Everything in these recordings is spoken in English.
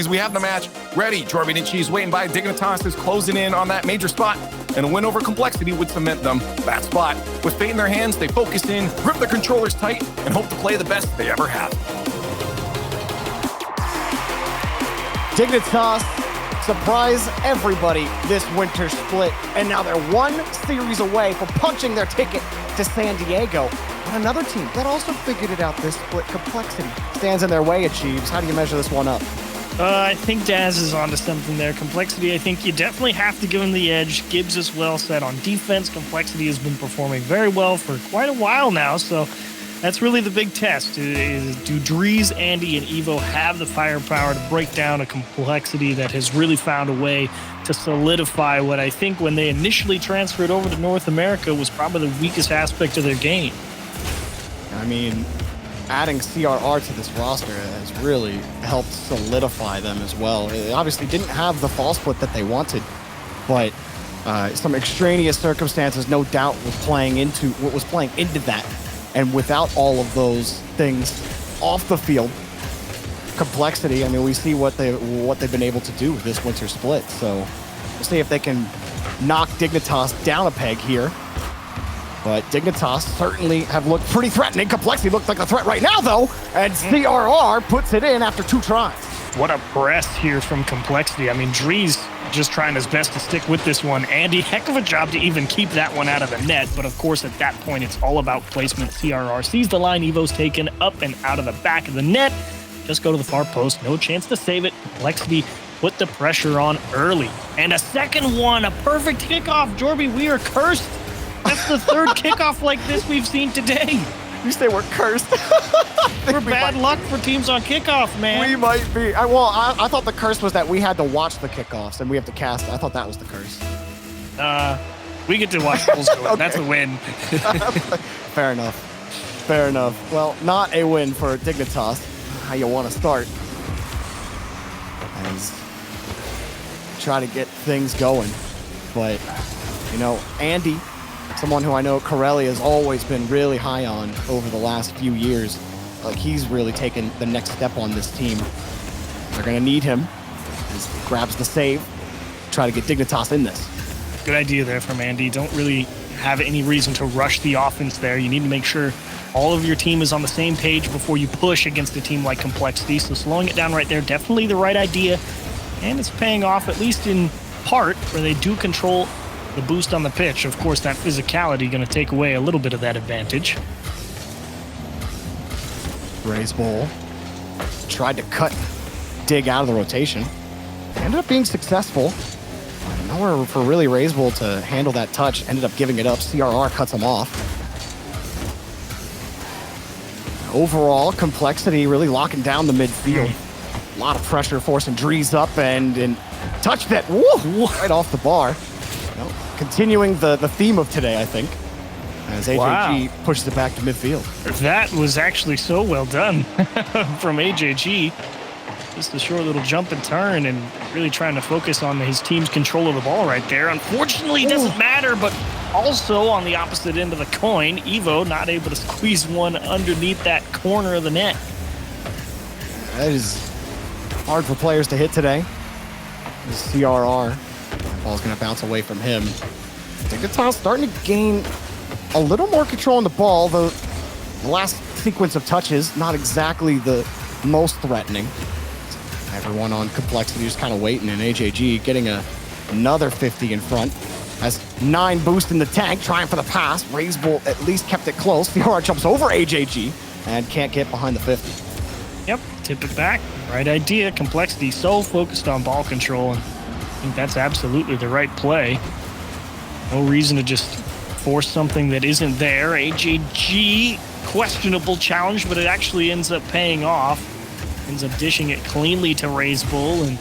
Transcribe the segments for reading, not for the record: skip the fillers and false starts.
because we have the match ready. Jorby and Cheese waiting by. Dignitas is closing in on that major spot, and a win over Complexity would cement them that spot. With fate in their hands, they focus in, grip their controllers tight, and hope to play the best they ever have. Dignitas surprise everybody this winter split, and now they're one series away from punching their ticket to San Diego. But another team that also figured it out this split, Complexity, stands in their way, Achieves. How do you measure this one up? I think Daz is onto something there. Complexity, I think you definitely have to give him the edge. Gibbs is well set on defense. Complexity has been performing very well for quite a while now, so that's really the big test. Do Drees, Andy, and Evo have the firepower to break down a Complexity that has really found a way to solidify what I think when they initially transferred over to North America was probably the weakest aspect of their game? I mean, adding CRR to this roster has really helped solidify them as well. It obviously didn't have the fall split that they wanted, but some extraneous circumstances, no doubt, was playing into that. And without all of those things off the field, Complexity, I mean, we see what they've been able to do with this winter split. So we'll see if they can knock Dignitas down a peg here. But Dignitas certainly have looked pretty threatening. Complexity looks like a threat right now, though. And CRR puts it in after 2 tries. What a press here from Complexity. I mean, Drees just trying his best to stick with this one. Andy, heck of a job to even keep that one out of the net. But of course, at that point, it's all about placement. CRR sees the line. Evo's taken up and out of the back of the net. Just go to the far post. No chance to save it. Complexity put the pressure on early. And a second one, a perfect kickoff. Jorby, we are cursed. That's the third kickoff like this we've seen today. You say we're cursed. We're bad luck for teams on kickoff, man. We might be. I thought the curse was that we had to watch the kickoffs and we have to cast. I thought that was the curse. We get to watch goals go in. Okay. That's a win. Fair enough. Fair enough. Well, not a win for Dignitas. How you want to start? As try to get things going. But, you know, Andy, someone who I know Corelli has always been really high on over the last few years. Like, he's really taken the next step on this team. They're going to need him. He grabs the save. Try to get Dignitas in this. Good idea there from Andy. Don't really have any reason to rush the offense there. You need to make sure all of your team is on the same page before you push against a team like Complexity. So slowing it down right there, definitely the right idea. And it's paying off, at least in part, where they do control the boost on the pitch. Of course, that physicality going to take away a little bit of that advantage. Ray's Bowl tried to cut Dig out of the rotation. Ended up being successful. Nowhere for really Ray's Bowl to handle that touch. Ended up giving it up. CRR cuts him off. Overall, Complexity really locking down the midfield. A lot of pressure forcing Drees up and touch that right off the bar. Well, continuing the theme of today, I think, as AJG pushes it back to midfield. That was actually so well done from AJG. Just a short little jump and turn and really trying to focus on his team's control of the ball right there. Unfortunately, it doesn't matter, but also on the opposite end of the coin, Evo not able to squeeze one underneath that corner of the net. That is hard for players to hit today. This CRR. That ball's going to bounce away from him. Dignitas starting to gain a little more control on the ball. The last sequence of touches, not exactly the most threatening. Everyone on Complexity just kind of waiting, and AJG getting another 50 in front. Has 9 boost in the tank, trying for the pass. Ray's Bowl at least kept it close. CRR jumps over AJG and can't get behind the 50. Yep, tip it back. Right idea. Complexity so focused on ball control, and I think that's absolutely the right play. No reason to just force something that isn't there. AJG, questionable challenge, but it actually ends up paying off. Ends up dishing it cleanly to Ray's Bull, and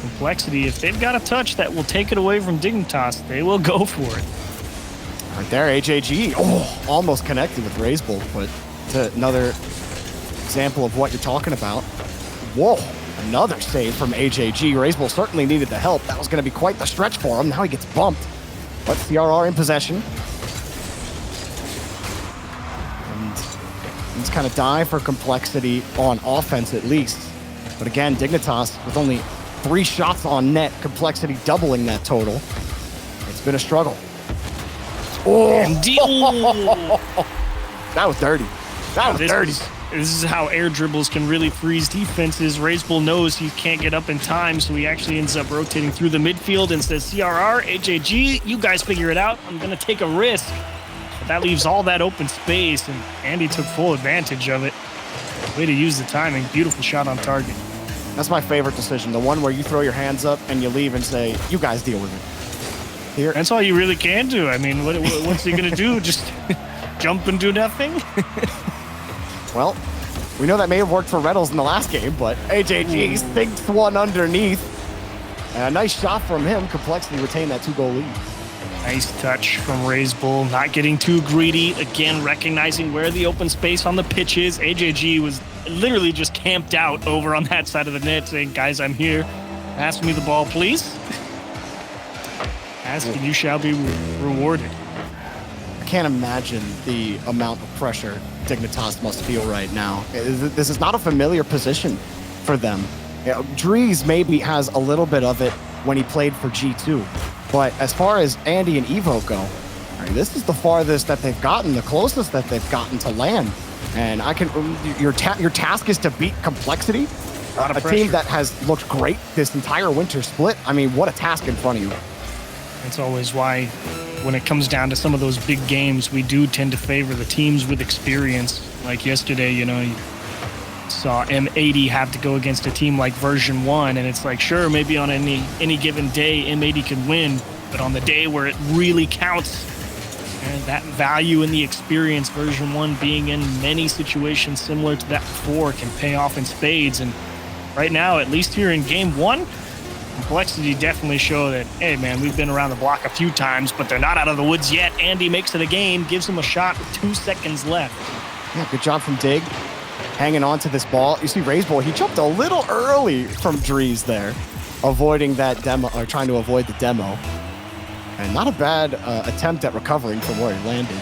Complexity, if they've got a touch that will take it away from Dignitas, they will go for it. Right there, AJG, almost connected with Ray's Bull, but it's another example of what you're talking about. Whoa, another save from AJG. Ray's Bull certainly needed the help. That was going to be quite the stretch for him. Now he gets bumped, but CRR in possession. It's kind of die for Complexity on offense, at least. But again, Dignitas with only 3 shots on net, Complexity doubling that total. It's been a struggle. Oh, that was dirty. That was dirty. This is how air dribbles can really freeze defenses. Razebull knows he can't get up in time, so he actually ends up rotating through the midfield and says, CRR, AJG, you guys figure it out. I'm going to take a risk. But that leaves all that open space, and Andy took full advantage of it. Way to use the timing. Beautiful shot on target. That's my favorite decision, the one where you throw your hands up and you leave and say, you guys deal with it. Here. That's all you really can do. I mean, what's he going to do? Just jump and do nothing? Well, we know that may have worked for Reynolds in the last game, but AJG sinks one underneath. And a nice shot from him. Complexity retained that 2-goal lead. Nice touch from Razebull, not getting too greedy. Again, recognizing where the open space on the pitch is. AJG was literally just camped out over on that side of the net saying, guys, I'm here. Pass me the ball, please. Ask and you shall be rewarded. I can't imagine the amount of pressure Dignitas must feel right now. This is not a familiar position for them. Dries maybe has a little bit of it when he played for G2. But as far as Andy and Evo go, this is the farthest that they've gotten, the closest that they've gotten to land. And your task is to beat Complexity, a team that has looked great this entire winter split. I mean, what a task in front of you. That's always why, when it comes down to some of those big games, we do tend to favor the teams with experience. Like yesterday, you saw M80 have to go against a team like version 1, and it's like, sure, maybe on any given day M80 can win, but on the day where it really counts, and that value in the experience, version 1 being in many situations similar to that before, can pay off in spades. And right now, at least here in game 1, Complexity definitely show that, hey man, we've been around the block a few times, but they're not out of the woods yet. Andy makes it a game, gives him a shot with 2 seconds left. Yeah, good job from Dig, hanging on to this ball. You see Razebull, he jumped a little early from Dries there, avoiding that demo, or trying to avoid the demo. And not a bad attempt at recovering from where he landed.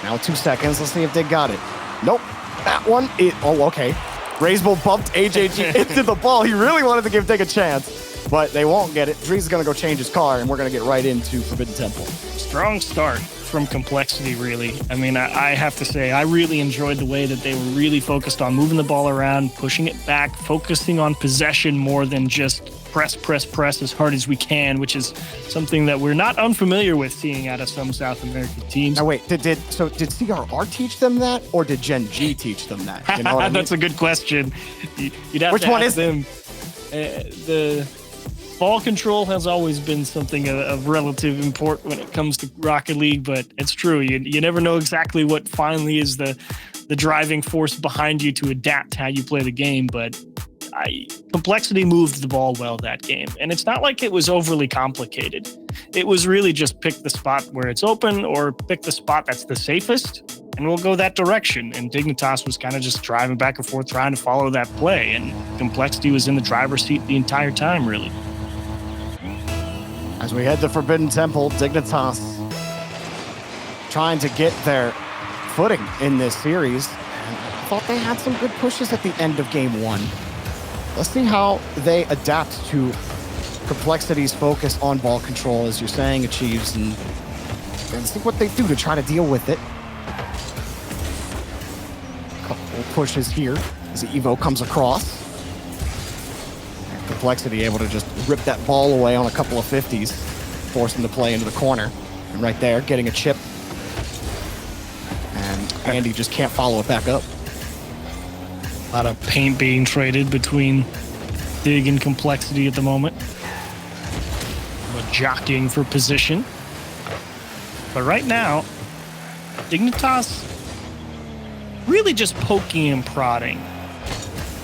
Now 2 seconds, let's see if Dig got it. Nope, that one, okay. Razebull bumped AJG into the ball. He really wanted to give Dig a chance, but they won't get it. Dries is going to go change his car, and we're going to get right into Forbidden Temple. Strong start from Complexity, really. I mean, I have to say, I really enjoyed the way that they were really focused on moving the ball around, pushing it back, focusing on possession more than just press as hard as we can, which is something that we're not unfamiliar with seeing out of some South American teams. Now wait, did CRR teach them that, or did Gen G teach them that? You know what I mean? That's a good question. You'd have Which to one ask is them. The ball control has always been something of relative import when it comes to Rocket League, but it's true. You never know exactly what finally is the driving force behind you to adapt how you play the game, but Complexity moved the ball well that game, and it's not like it was overly complicated. It was really just pick the spot where it's open or pick the spot that's the safest, and we'll go that direction. And Dignitas was kind of just driving back and forth trying to follow that play, and Complexity was in the driver's seat the entire time, really. As we head to Forbidden Temple, Dignitas trying to get their footing in this series. And I thought they had some good pushes at the end of game 1. Let's see how they adapt to Complexity's focus on ball control, as you're saying, achieves, and see what they do to try to deal with it. Couple pushes here as Evo comes across. And Complexity able to just rip that ball away on a couple of 50s, force him to play into the corner. And right there, getting a chip. And Andy just can't follow it back up. A lot of paint being traded between Dig and Complexity at the moment. Jockeying for position. But right now, Dignitas really just poking and prodding.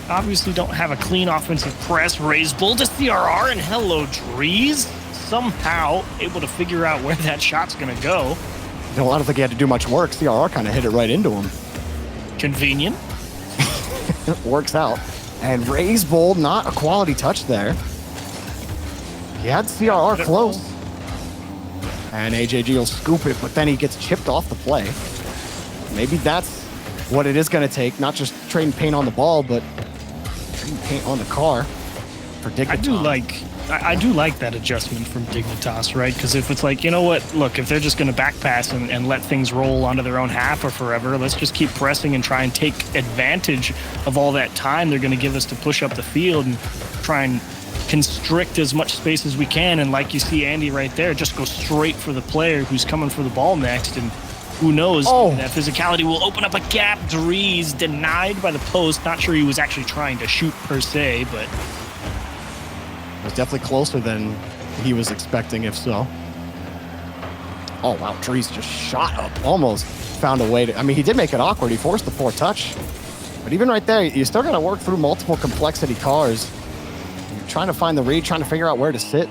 Obviously don't have a clean offensive press. Razebull to CRR, and hello, Dries. Somehow able to figure out where that shot's going to go. I don't think he had to do much work. CRR kind of hit it right into him. Convenient. Works out. And Razebull, not a quality touch there. He had CRR close. And AJG will scoop it, but then he gets chipped off the play. Maybe that's what it is going to take. Not just trading paint on the ball, but green paint on the car for Dignitas. I do like that adjustment from Dignitas, right? Because if it's like, you know what, look, if they're just going to back pass and let things roll onto their own half or forever, let's just keep pressing and try and take advantage of all that time they're going to give us to push up the field and try and constrict as much space as we can. And like you see Andy right there, just go straight for the player who's coming for the ball next. And who knows, that physicality will open up a gap. Dries denied by the post. Not sure he was actually trying to shoot per se, but it was definitely closer than he was expecting, if so. Oh, wow. Dries just shot up. Almost found a way to... I mean, he did make it awkward. He forced the 4-touch. But even right there, you still got to work through multiple complexity cars. You're trying to find the read, trying to figure out where to sit.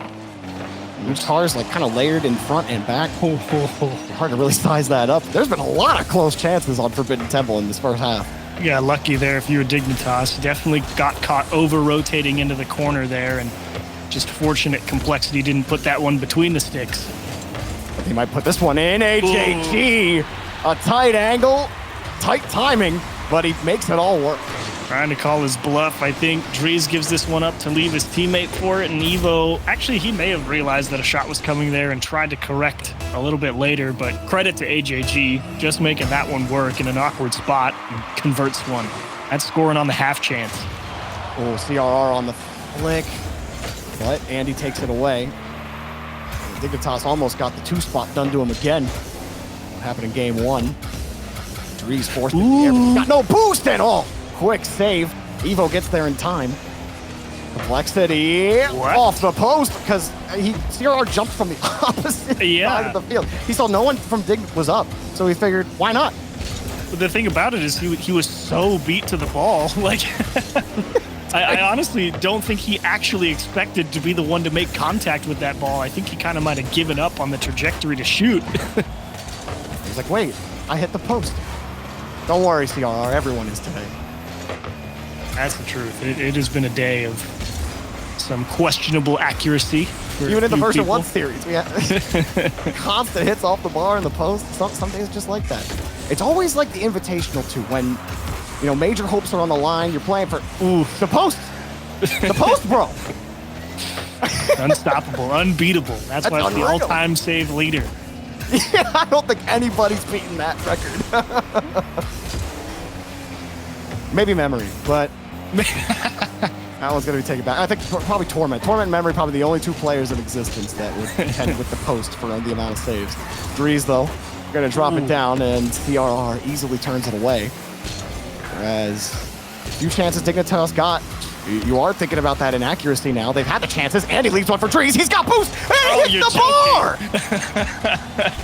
Each car is like kind of layered in front and back. Hard to really size that up. There's been a lot of close chances on Forbidden Temple in this first half. Yeah, lucky there if you were Dignitas. Definitely got caught over-rotating into the corner there, and just fortunate Complexity didn't put that one between the sticks. But they might put this one in. AJG, a tight angle, tight timing, but he makes it all work. Trying to call his bluff, I think. Dries gives this one up to leave his teammate for it, and Evo, actually, he may have realized that a shot was coming there and tried to correct a little bit later, but credit to AJG, just making that one work in an awkward spot and converts one. That's scoring on the half chance. Oh, CRR on the flick, but Andy takes it away. Dignitas almost got the 2-spot done to him again. What happened in game 1? Dries forced it in the air, but he's got no boost at all. Quick save. Evo gets there in time. Complexity off the post because CRR jumped from the opposite side of the field. He saw no one from Dig was up, so he figured, why not? But the thing about it is he was so beat to the ball. Like, I honestly don't think he actually expected to be the one to make contact with that ball. I think he kind of might have given up on the trajectory to shoot. He's like, wait, I hit the post. Don't worry, CRR, everyone is today. That's the truth. It has been a day of some questionable accuracy. Even in the version 1 series, we had constant hits off the bar and the post. Some days just like that. It's always like the Invitational too, when major hopes are on the line. You're playing for the post, the post, bro. Unstoppable, unbeatable. That's why it's the all-time save leader. Yeah, I don't think anybody's beaten that record. Maybe Memory, but that one's going to be taken back. I think probably Torment. Torment and Memory, probably the only 2 players in existence that would contend with the post for the amount of saves. Dries, though, going to drop it down, and CRR easily turns it away. Whereas a few chances Dignitas got. You are thinking about that inaccuracy now. They've had the chances, and he leaves one for Dries. He's got boost, and he hits the bar!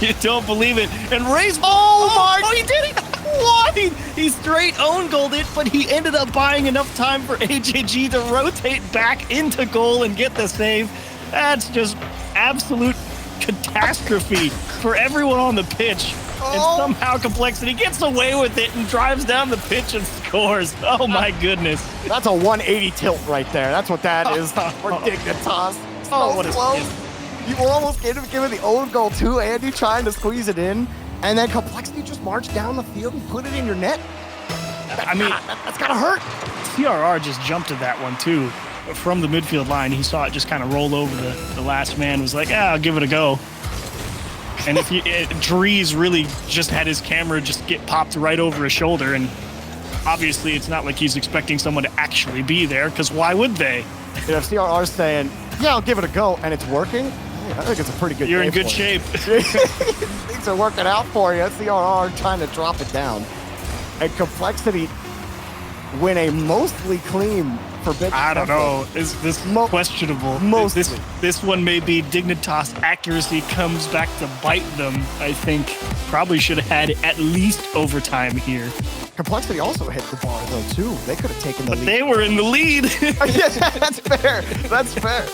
You don't believe it. And Ray's... Oh, he did it! What? He straight own goaled it, but he ended up buying enough time for AJG to rotate back into goal and get the save. That's just absolute catastrophe for everyone on the pitch. And somehow Complexity gets away with it and drives down the pitch and scores. Oh my goodness. That's a 180 tilt right there. That's what that is for Dignitas. What close. You were almost giving the own goal too, Andy, trying to squeeze it in. And then Complexity just marched down the field and put it in your net. That's gotta hurt. CRR just jumped at that one too. From the midfield line, he saw it just kind of roll over the last man, was like, I'll give it a go. And Dries really just had his camera just get popped right over his shoulder, and obviously it's not like he's expecting someone to actually be there, because why would they? If CRR's saying, I'll give it a go, and it's working, I think it's a pretty good You're in good shape. Things are working out for you. CRR trying to drop it down. And Complexity win a mostly clean Forbidden I don't know. Is this questionable? Mostly. This one may be Dignitas accuracy comes back to bite them. I think probably should have had at least overtime here. Complexity also hit the bar though too. They could have taken the lead. But they were in the lead. Yeah, that's fair. That's fair.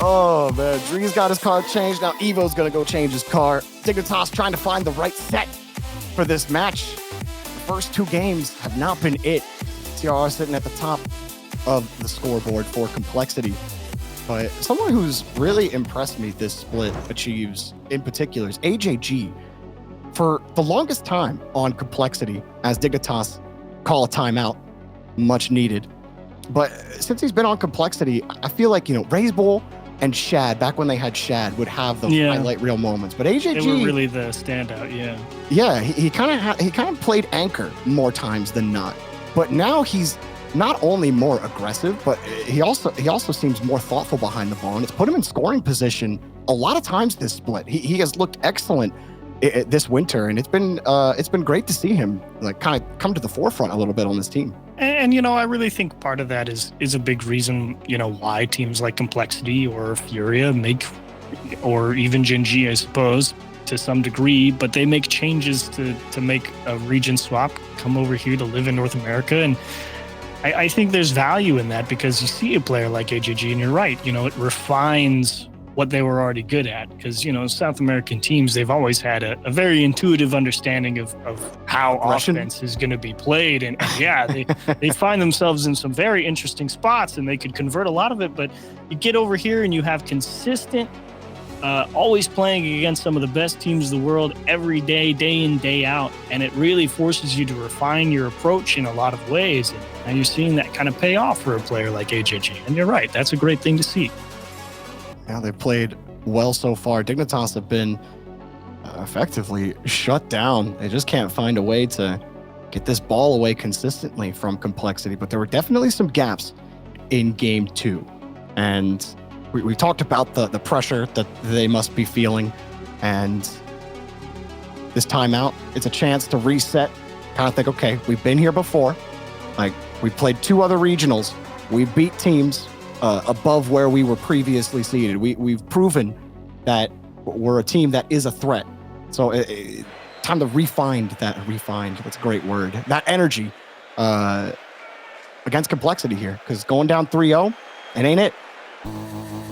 Oh man, Dries got his car changed. Now Evo's gonna go change his car. Dignitas trying to find the right set for this match. The first 2 games have not been it. CRR sitting at the top of the scoreboard for Complexity. But someone who's really impressed me this split achieves in particular is AJG. For the longest time on Complexity, as Dignitas call a timeout, much needed, But since he's been on Complexity, I feel like, Raise Bull and Shad, back when they had Shad, would have those highlight reel moments. But AJG, they were really the standout. He kind of played anchor more times than not. But now he's not only more aggressive, but he also seems more thoughtful behind the ball, and it's put him in scoring position a lot of times this split. He has looked excellent this winter, and it's been great to see him kind of come to the forefront a little bit on this team. And I really think part of that is a big reason, why teams like Complexity or Furia or even Gen G, I suppose, to some degree, but they make changes to make a region swap, come over here to live in North America. And I think there's value in that, because you see a player like AJG, and you're right, it refines what they were already good at. Because, South American teams, they've always had a very intuitive understanding of how offense is going to be played. And they find themselves in some very interesting spots, and they could convert a lot of it. But you get over here and you have consistent, always playing against some of the best teams in the world every day, day in, day out. And it really forces you to refine your approach in a lot of ways. And now you're seeing that kind of pay off for a player like AJG. And you're right, that's a great thing to see. Yeah, they've played well so far. Dignitas have been effectively shut down. They just can't find a way to get this ball away consistently from Complexity. But there were definitely some gaps in game 2. And we talked about the pressure that they must be feeling. And this timeout, it's a chance to reset, kind of think, okay, we've been here before. We played 2 other regionals. We beat teams above where we were previously seeded. We've proven that we're a team that is a threat. So time to refine, that's a great word, that energy against Complexity here, because going down 3-0, it ain't it.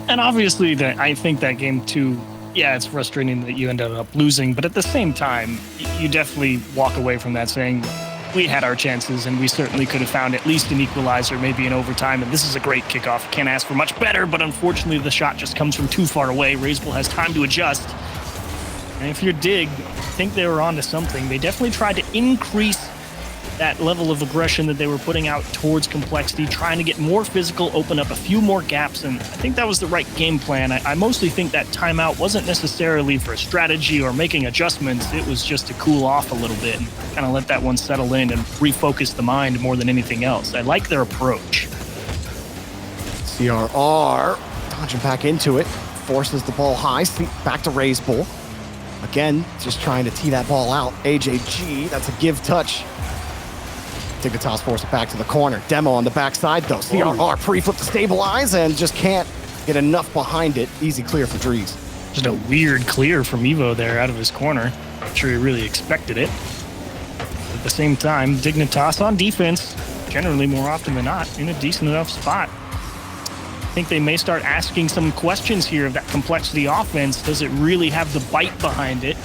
And obviously, I think that game 2, it's frustrating that you ended up losing, but at the same time, you definitely walk away from that saying, we had our chances, and we certainly could have found at least an equalizer, maybe an overtime, and this is a great kickoff. Can't ask for much better, but unfortunately the shot just comes from too far away. Raisable has time to adjust. And if you're Dig, I think they were onto something. They definitely tried to increase that level of aggression that they were putting out towards Complexity, trying to get more physical, open up a few more gaps, and I think that was the right game plan. I mostly think that timeout wasn't necessarily for strategy or making adjustments. It was just to cool off a little bit and kind of let that one settle in and refocus the mind more than anything else. I like their approach. CRR dodging back into it, forces the ball high, back to Raise Bull. Again, just trying to tee that ball out. AJG, that's a give touch. Dignitas force it back to the corner. Demo on the backside, though. CRR pre-flip to stabilize and just can't get enough behind it. Easy clear for Drees. Just a weird clear from Evo there out of his corner. Not sure he really expected it. At the same time, Dignitas on defense, generally more often than not, in a decent enough spot. I think they may start asking some questions here of that Complexity offense. Does it really have the bite behind it?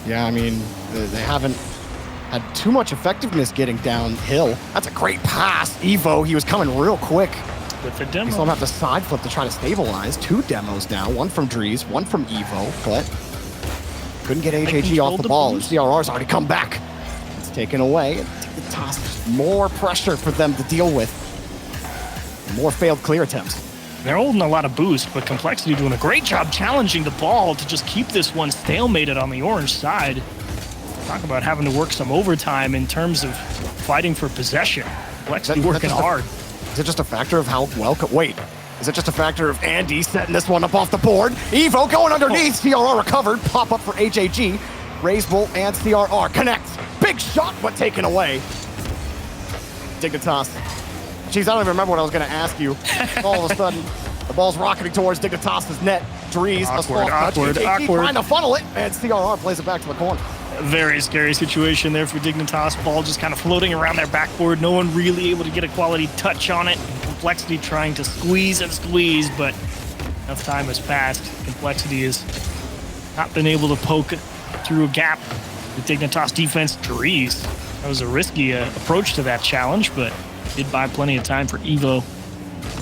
Yeah, I mean, they haven't had too much effectiveness getting downhill. That's a great pass. Evo, he was coming real quick. With the demo. He still have to side flip to try to stabilize. 2 demos now, one from Drees, one from Evo, but couldn't get AJG off the ball. And CRR's already come back. It's taken away. More pressure for them to deal with. More failed clear attempts. They're holding a lot of boost, but Complexity doing a great job challenging the ball to just keep this one stalemated on the orange side. Talk about having to work some overtime in terms of fighting for possession. Complexity working hard. Is it just a factor of how well... Wait. Is it just a factor of Andy setting this one up off the board? Evo going underneath. CRR recovered. Pop up for AJG. Raise Bull and CRR connect. Big shot, but taken away. Dignitas. Jeez, I don't even remember what I was going to ask you. All of a sudden, the ball's rocketing towards Dignitas' net. Drees, awkward. Trying to funnel it, and CRR plays it back to the corner. Very scary situation there for Dignitas. Ball just kind of floating around their backboard. No one really able to get a quality touch on it. Complexity trying to squeeze and squeeze, but enough time has passed. Complexity has not been able to poke through a gap. The Dignitas defense, Drees. That was a risky approach to that challenge, but did buy plenty of time for Evo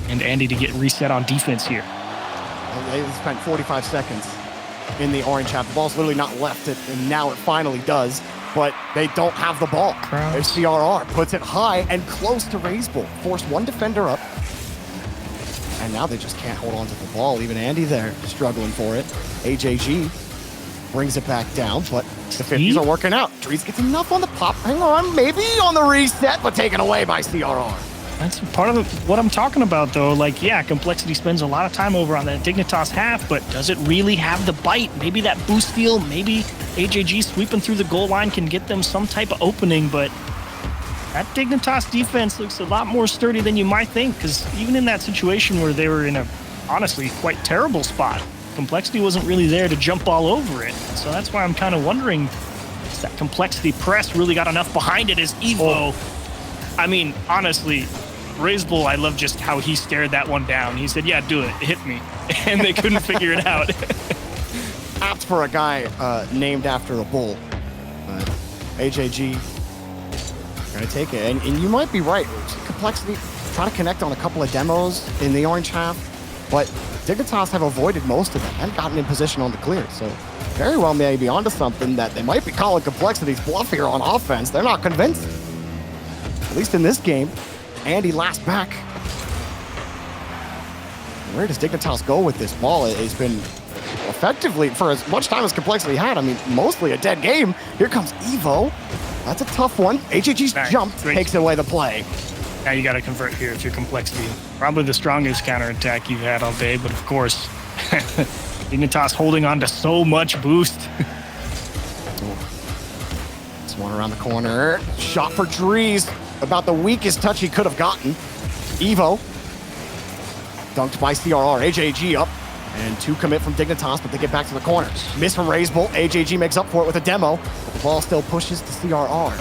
and Andy to get reset on defense here. They spent 45 seconds in the orange half. The ball's literally not left it, and now it finally does. but they don't have the ball. There's CRR, puts it high and close to Raisbull. Force one defender up. And now they just can't hold on to the ball. Even Andy there struggling for it. AJG brings it back down, but the 50s are working out. Drees gets enough on the pop. Hang on, maybe on the reset, but taken away by CRR. That's part of what I'm talking about, though. Like, yeah, Complexity spends a lot of time over on that Dignitas half, but does it really have the bite? Maybe that boost steal, maybe AJG sweeping through the goal line can get them some type of opening, but that Dignitas defense looks a lot more sturdy than you might think, because even in that situation where they were in a, honestly, quite terrible spot, Complexity wasn't really there to jump all over it. So that's why I'm kind of wondering, is that Complexity press really got enough behind it as Evo? I mean, honestly, Raisbull, I love just how he stared that one down. He said, yeah, do it. Hit me. And they couldn't figure it out. Apt for a guy named after a bull. AJG gonna take it. And you might be right. Complexity trying to connect on a couple of demos in the orange half, but Dignitas have avoided most of them and gotten in position on the clear. So very well may be onto something that they might be calling Complexity's bluff here on offense. They're not convinced. At least in this game. Andy last back. Where does Dignitas go with this ball? It's been effectively, for as much time as Complexity had, I mean, mostly a dead game. Here comes Evo. That's a tough one. AJG's jump takes away the play. Now you got to convert here if you're Complexity. Probably the strongest counterattack you've had all day, but of course, Dignitas holding on to so much boost. This one around the corner. Shot for Drees. About the weakest touch he could have gotten. Evo. Dunked by CRR. AJG up. And two commit from Dignitas, but they get back to the corner. Miss from Raisbull. AJG makes up for it with a demo. But the ball still pushes to CRR.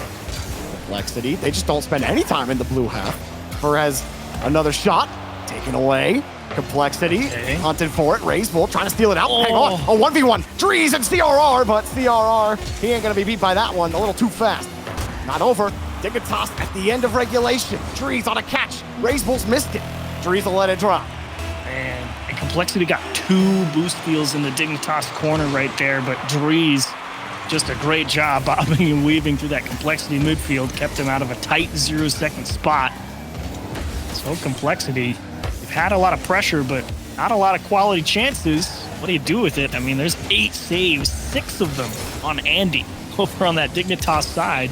Complexity. They just don't spend any time in the blue half. Perez, another shot. Taken away. Complexity. Hunted for it. Raisbull trying to steal it out. Hang on. A 1v1. Drees and CRR, but CRR, he ain't going to be beat by that one. A little too fast. Not over. Dignitas at the end of regulation. Drees on a catch. Raisbull's missed it. Drees will let it drop. And Complexity got two boost steals in the Dignitas corner right there, but Drees, just a great job bobbing and weaving through that Complexity midfield, kept him out of a tight 0-second spot. So Complexity, you've had a lot of pressure, but not a lot of quality chances. What do you do with it? I mean, there's 8 saves, 6 of them on Andy over on that Dignitas side.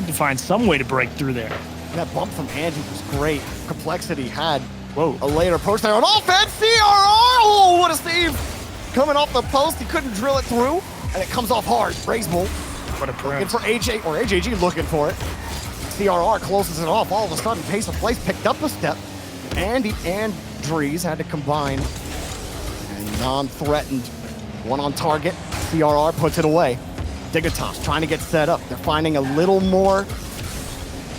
To find some way to break through there. That bump from Andy was great. Complexity had a later approach there on offense. CRR! Oh, what a save! Coming off the post, he couldn't drill it through, and it comes off hard. Raisbull what a looking for AJ, or AJG looking for it. CRR closes it off. All of a sudden, pace of play picked up a step. Andy and Drees had to combine. And non-threatened, one on target. CRR puts it away. Dignitas trying to get set up. They're finding a little more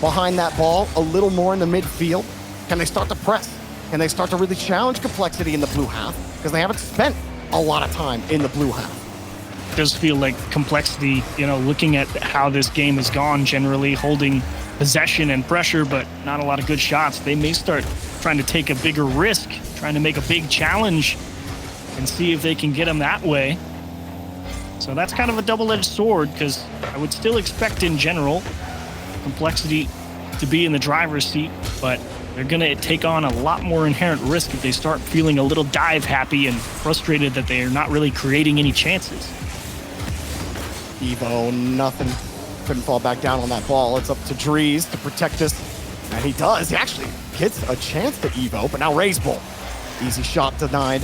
behind that ball, a little more in the midfield. Can they start to press? Can they start to really challenge Complexity in the blue half? Because they haven't spent a lot of time in the blue half. It does feel like Complexity, looking at how this game has gone, generally holding possession and pressure, but not a lot of good shots. They may start trying to take a bigger risk, trying to make a big challenge and see if they can get them that way. So that's kind of a double-edged sword, because I would still expect in general Complexity to be in the driver's seat, but they're going to take on a lot more inherent risk if they start feeling a little dive happy and frustrated that they are not really creating any chances. Evo, nothing. Couldn't fall back down on that ball. It's up to Drees to protect us. And he does. He actually gets a chance to Evo, but now Raisbull. Easy shot denied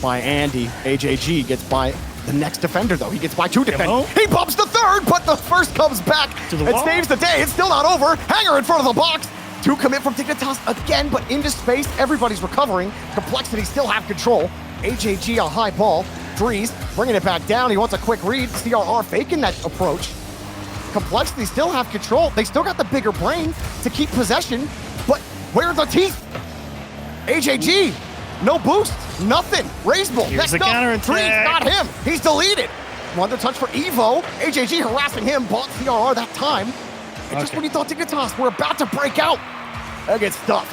by Andy. AJG gets by the next defender, though. He gets by 2 defenders. He bumps the third, but the first comes back and saves the day. It's still not over. Hanger in front of the box. 2 commit from Dignitas again, but into space. Everybody's recovering. Complexity still have control. AJG a high ball. Drees bringing it back down. He wants a quick read. CRR faking that approach. Complexity still have control. They still got the bigger brain to keep possession, but where are the teeth? AJG, no boost, nothing. Raisbull, next up, Drees got him. He's deleted. Wonder touch for Evo. AJG harassing him, bought CRR that time. And just when you thought Dignitas were about to break out, they get stuffed.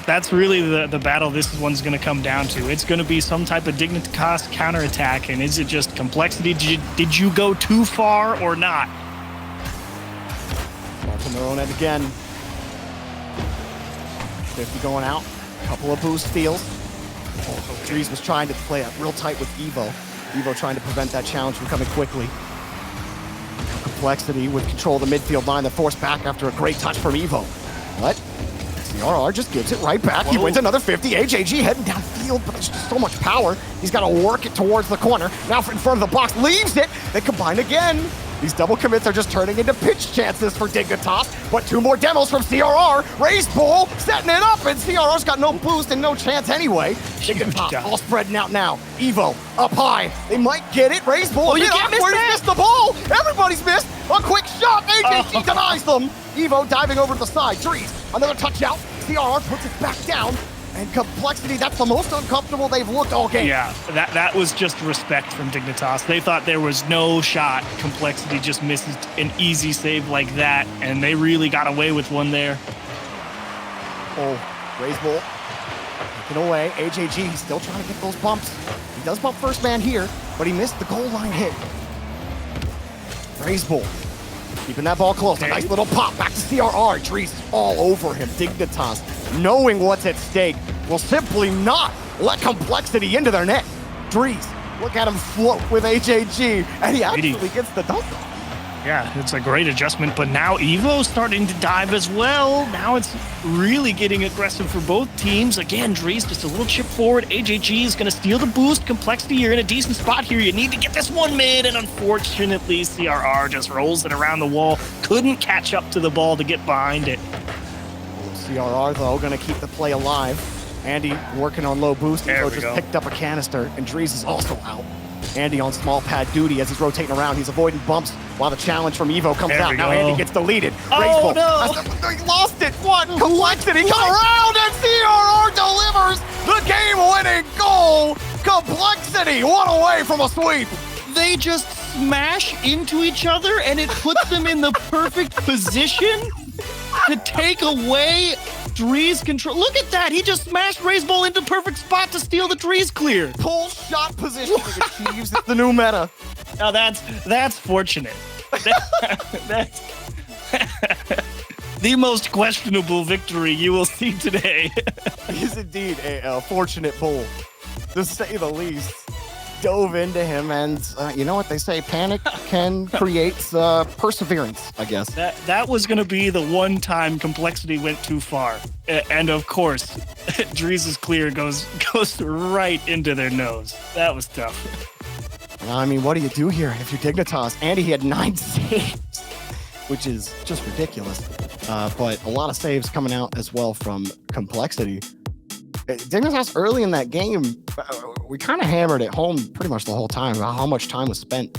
That's really the battle this one's going to come down to. It's going to be some type of Dignitas counterattack, and is it just Complexity? Did you go too far or not? on their own end again. 50 going out. A couple of boost steals. Drees was trying to play it real tight with Evo. Evo trying to prevent that challenge from coming quickly. Complexity with control of the midfield line. They're forced back after a great touch from Evo. What? CRR just gives it right back. He wins another 50. AJG heading downfield, but there's just so much power. He's got to work it towards the corner. Now in front of the box, leaves it. They combine again. These double commits are just turning into pitch chances for Dignitas. But 2 more demos from CRR. Raised bull, setting it up, and CRR's got no boost and no chance anyway. Dignitas all spreading out now. Evo up high. They might get it. Raised bull. You can't miss that. Missed the ball. Everybody's missed. A quick shot. AJG denies them. Evo diving over to the side. Drees, another touch out. CRR puts it back down. And Complexity, that's the most uncomfortable they've looked all game. Yeah, that was just respect from Dignitas. They thought there was no shot. Complexity just misses an easy save like that, and they really got away with one there. Oh, raise ball. Taken away. AJG still trying to get those bumps. He does bump first man here, but he missed the goal line hit. Raise ball. Keeping that ball close. A nice little pop back to CRR. Drees all over him. Dignitas, knowing what's at stake, will simply not let Complexity into their net. Drees, look at him float with AJG, and he actually gets the dunk off. Yeah, it's a great adjustment, but now Evo's starting to dive as well. Now it's really getting aggressive for both teams. Again, Drees just a little chip forward. AJG is going to steal the boost. Complexity, you're in a decent spot here. You need to get this one mid, and unfortunately, CRR just rolls it around the wall. Couldn't catch up to the ball to get behind it. CRR, though, going to keep the play alive. Andy working on low boost. Evo just picked up a canister, and Drees is also out. Andy on small pad duty as he's rotating around. He's avoiding bumps while the challenge from Evo comes out. Now Andy gets deleted. Oh, no. He lost it. What? Complexity come around, and CRR delivers the game-winning goal. Complexity, one away from a sweep. They just smash into each other, and it puts them in the perfect position to take away Drees control. Look at that. He just smashed Ray's ball into perfect spot to steal the Drees clear. Pull shot position achieves the new meta. Now that's fortunate. That's the most questionable victory you will see today. He's indeed a fortunate bull, to say the least. Dove into him, and you know what they say, panic can create perseverance, I guess. That was going to be the one time Complexity went too far. And of course, Drees' clear goes right into their nose. That was tough. I mean, what do you do here if you're Dignitas? Andy, he had 9 saves, which is just ridiculous. But a lot of saves coming out as well from Complexity. Dignitas early in that game, we kind of hammered it home pretty much the whole time about how much time was spent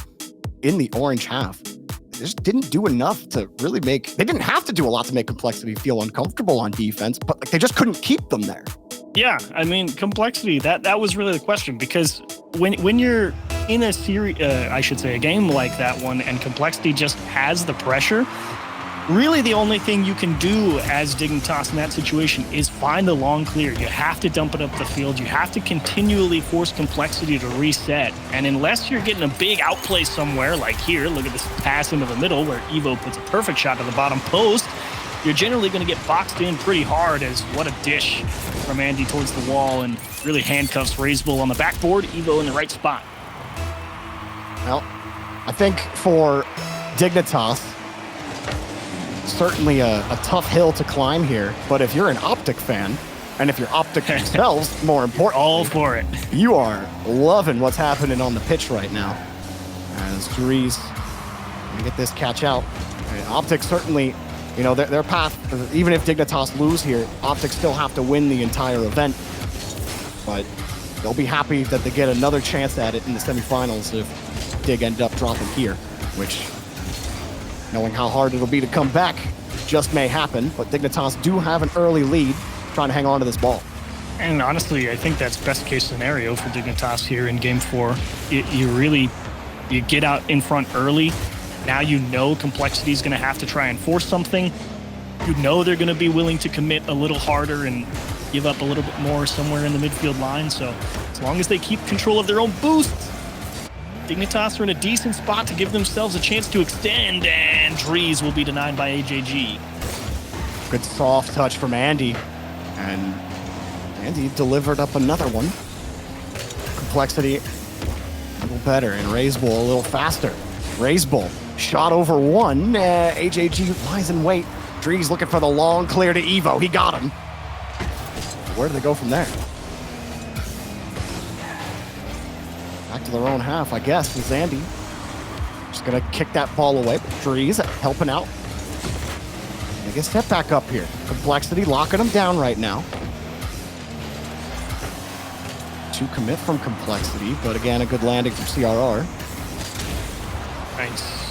in the orange half. They just didn't do enough to really they didn't have to do a lot to make Complexity feel uncomfortable on defense, but they just couldn't keep them there. Yeah, I mean, Complexity, that was really the question, because when you're in a series, I should say a game like that one, and Complexity just has the pressure, really the only thing you can do as Dignitas in that situation is find the long clear. You have to dump it up the field. You have to continually force Complexity to reset. And unless you're getting a big outplay somewhere, like here, look at this pass into the middle where Evo puts a perfect shot to the bottom post, you're generally going to get boxed in pretty hard. As what a dish from Andy towards the wall, and really handcuffs Razebull on the backboard. Evo in the right spot. Well, I think for Dignitas, certainly a tough hill to climb here, but if you're an Optic fan, and if you're Optic themselves, more important, all for it. You are loving what's happening on the pitch right now. As Drees get this catch out. And Optic certainly, you know, their path, even if Dignitas lose here, Optic still have to win the entire event. But they'll be happy that they get another chance at it in the semifinals if Dig end up dropping here, which, knowing how hard it'll be to come back, just may happen. But Dignitas do have an early lead, trying to hang on to this ball. And honestly, I think that's best case scenario for Dignitas here in Game 4. You get out in front early. Now you know Complexity is going to have to try and force something. You know they're going to be willing to commit a little harder and give up a little bit more somewhere in the midfield line. So as long as they keep control of their own boosts, Dignitas are in a decent spot to give themselves a chance to extend, and Drees will be denied by AJG. Good soft touch from Andy. And Andy delivered up another one. Complexity a little better, and Raisbull a little faster. Raisbull shot over one. AJG lies in wait. Drees looking for the long clear to Evo. He got him. Where do they go from there? Back to their own half, I guess, is Andy. Just gonna kick that ball away. Drees helping out. Make a step back up here. Complexity locking him down right now. To commit from Complexity, but again, a good landing from CRR. Nice.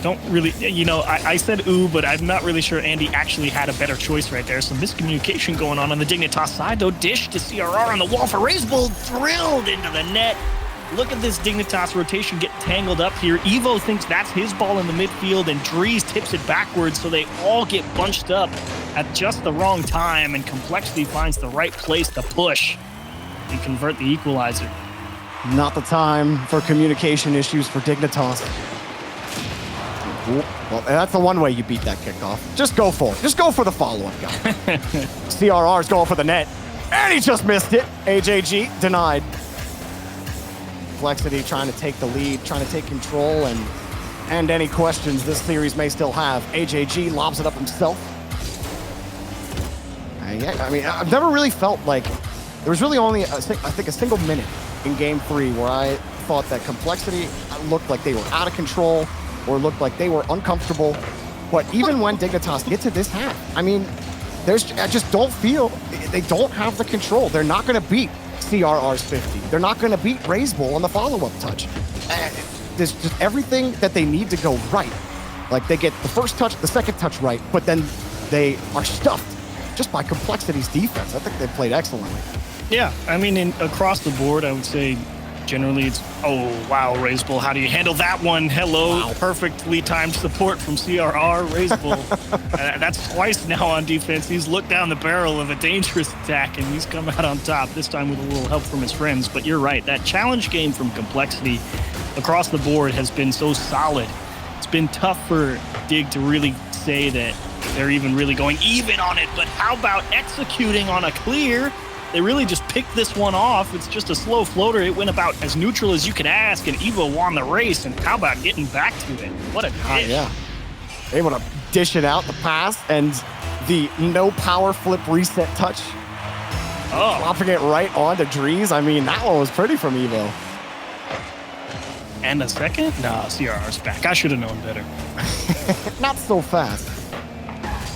Don't really, you know, I said ooh, but I'm not really sure Andy actually had a better choice right there. Some miscommunication going on the Dignitas side, though. Dish to CRR on the wall for Raisbull, drilled into the net. Look at this Dignitas rotation get tangled up here. Evo thinks that's his ball in the midfield, and Drees tips it backwards, so they all get bunched up at just the wrong time, and Complexity finds the right place to push and convert the equalizer. Not the time for communication issues for Dignitas. Ooh, well, that's the one way you beat that kickoff. Just go for it. Just go for the follow-up guy. CRR's going for the net, and he just missed it. AJG denied. Complexity trying to take the lead, trying to take control, and any questions this series may still have. AJG lobs it up himself. Yeah, I mean, I've never really felt like there was really only, I think, a single minute in Game 3 where I thought that Complexity looked like they were out of control or looked like they were uncomfortable. But even when Dignitas get to this half, I mean, I just don't feel they don't have the control. They're not going to beat CRR's 50. They're not going to beat Raisbull on the follow-up touch. There's just everything that they need to go right. Like, they get the first touch, the second touch right, but then they are stuffed just by Complexity's defense. I think they played excellently. Yeah, I mean, across the board, I would say generally it's, oh, wow, Raisbull, how do you handle that one? Hello, wow. Perfectly timed support from CRR. Raisbull, that's twice now on defense. He's looked down the barrel of a dangerous attack, and he's come out on top, this time with a little help from his friends. But you're right, that challenge game from Complexity across the board has been so solid. It's been tough for Dig to really say that they're even really going even on it, but how about executing on a clear? They really just picked this one off. It's just a slow floater. It went about as neutral as you could ask, and Evo won the race. And how about getting back to it? What a dish. Yeah. Able to dish it out, the pass, and the no power flip reset touch. Oh. Dropping it right onto Drees. I mean, that one was pretty from Evo. And a second? Nah, CRR's back. I should have known better. Not so fast.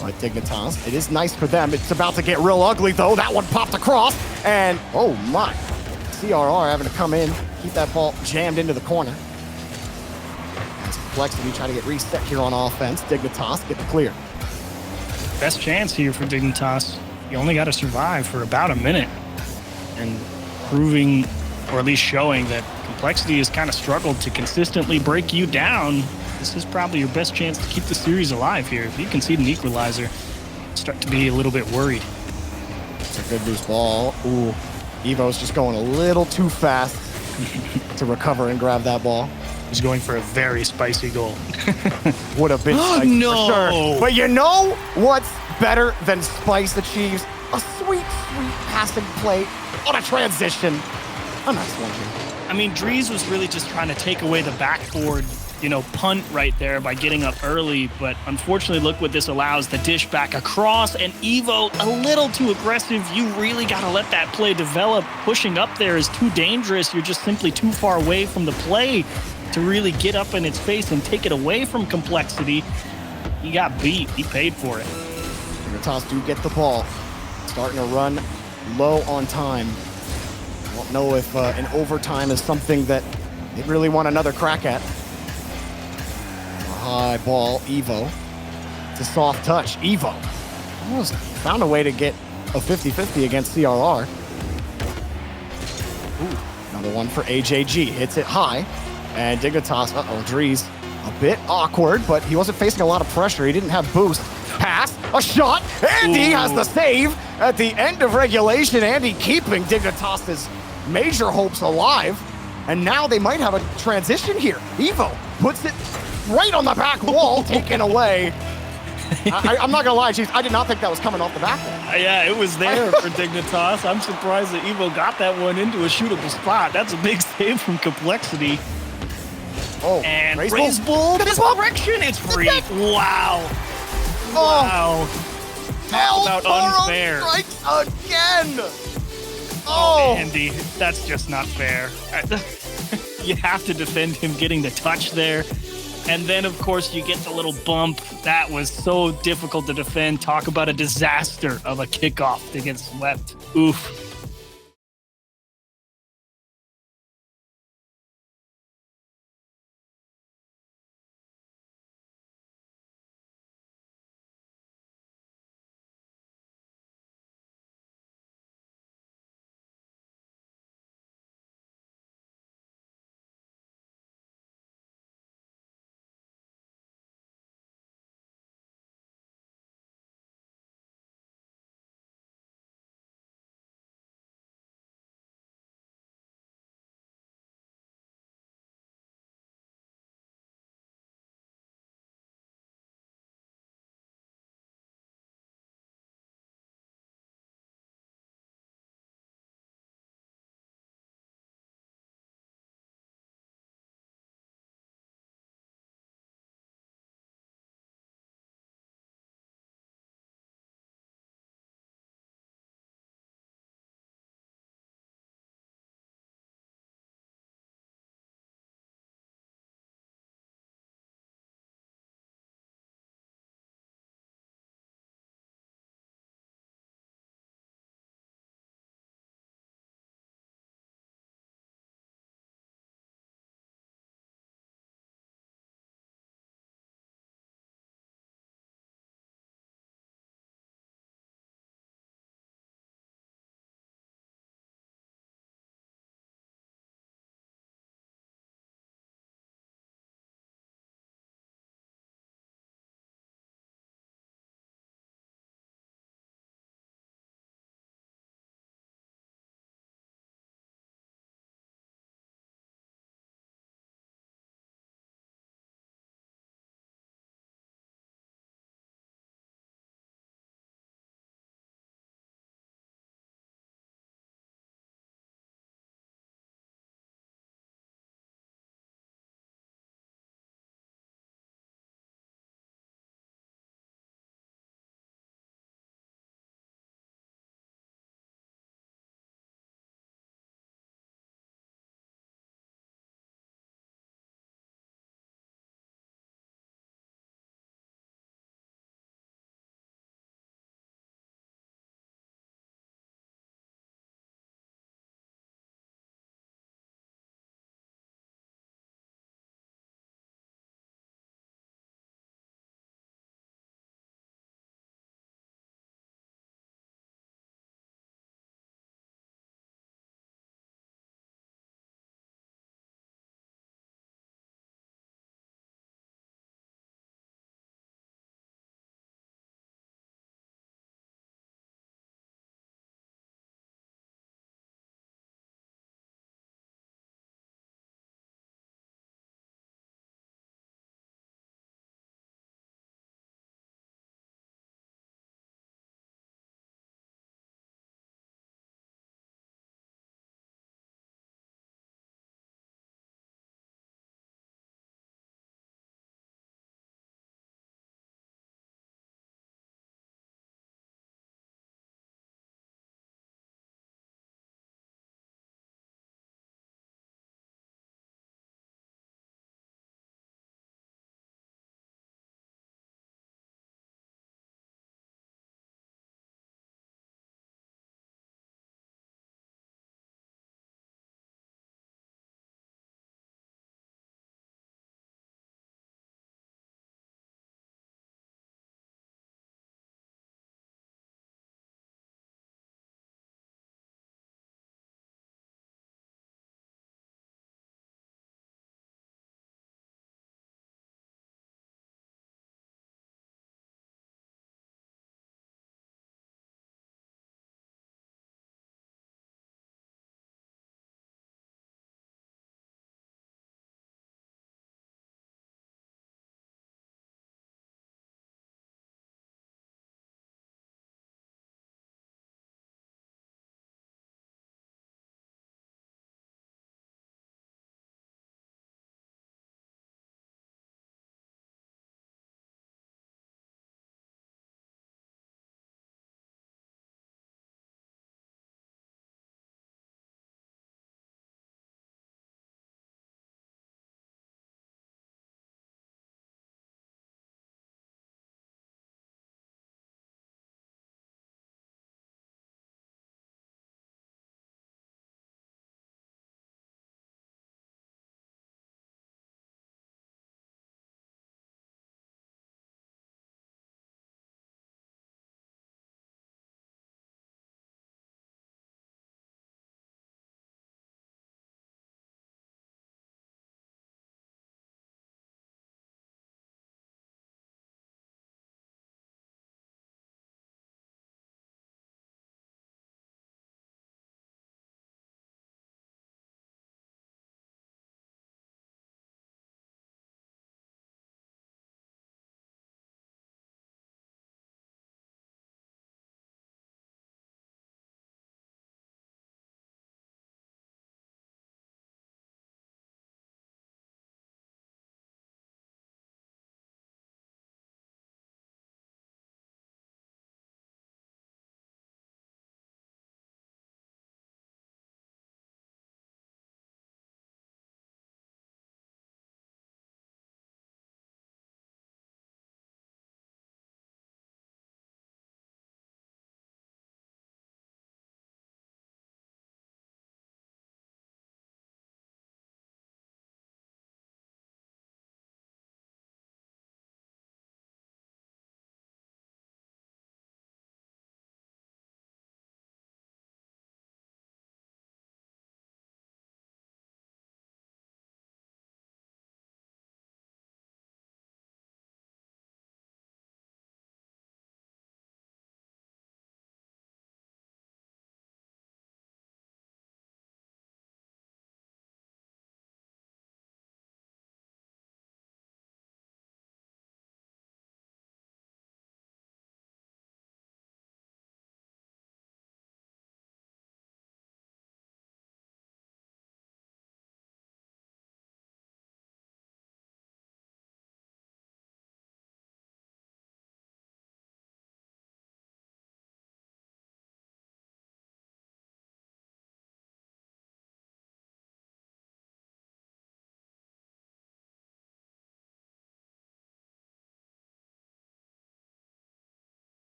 But Dignitas, it is nice for them. It's about to get real ugly, though. That one popped across, and oh my. CRR having to come in, keep that ball jammed into the corner. As Complexity try to get reset here on offense. Dignitas get the clear. Best chance here for Dignitas. You only got to survive for about a minute. And proving, or at least showing, that Complexity has kind of struggled to consistently break you down. This is probably your best chance to keep the series alive here. If you concede an equalizer, start to be a little bit worried. It's a good loose ball. Ooh, Evo's just going a little too fast to recover and grab that ball. He's going for a very spicy goal. Would have been spicy for sure. But you know what's better than spice achieves? A sweet, sweet passing play on a transition. A nice one here. I mean, Drees was really just trying to take away the backboard, punt right there by getting up early, but unfortunately, look what this allows. The dish back across, and Evo a little too aggressive. You really got to let that play develop. Pushing up there is too dangerous. You're just simply too far away from the play to really get up in its face and take it away from Complexity. He got beat. He paid for it. Dignitas do get the ball. Starting to run low on time. Don't know if an overtime is something that they really want another crack at. High ball, Evo. It's a soft touch. Evo almost found a way to get a 50-50 against CRR. Ooh, another one for AJG. Hits it high. And Dignitas, Drees, a bit awkward, but he wasn't facing a lot of pressure. He didn't have boost. Pass, a shot, and he has the save at the end of regulation. Andy keeping Dignitas' Major hopes alive. And now they might have a transition here. Evo puts it right on the back wall, taken away. I'm not gonna lie, Chiefs, I did not think that was coming off the back wall. Yeah, it was there for Dignitas. I'm surprised that Evo got that one into a shootable spot. That's a big save from Complexity. Oh, And Raise Bull direction, it's free. Wow. Wow. Talk about unfair. Strikes again. Oh, Andy, that's just not fair. You have to defend him getting the touch there. And then, of course, you get the little bump. That was so difficult to defend. Talk about a disaster of a kickoff to get swept. Oof.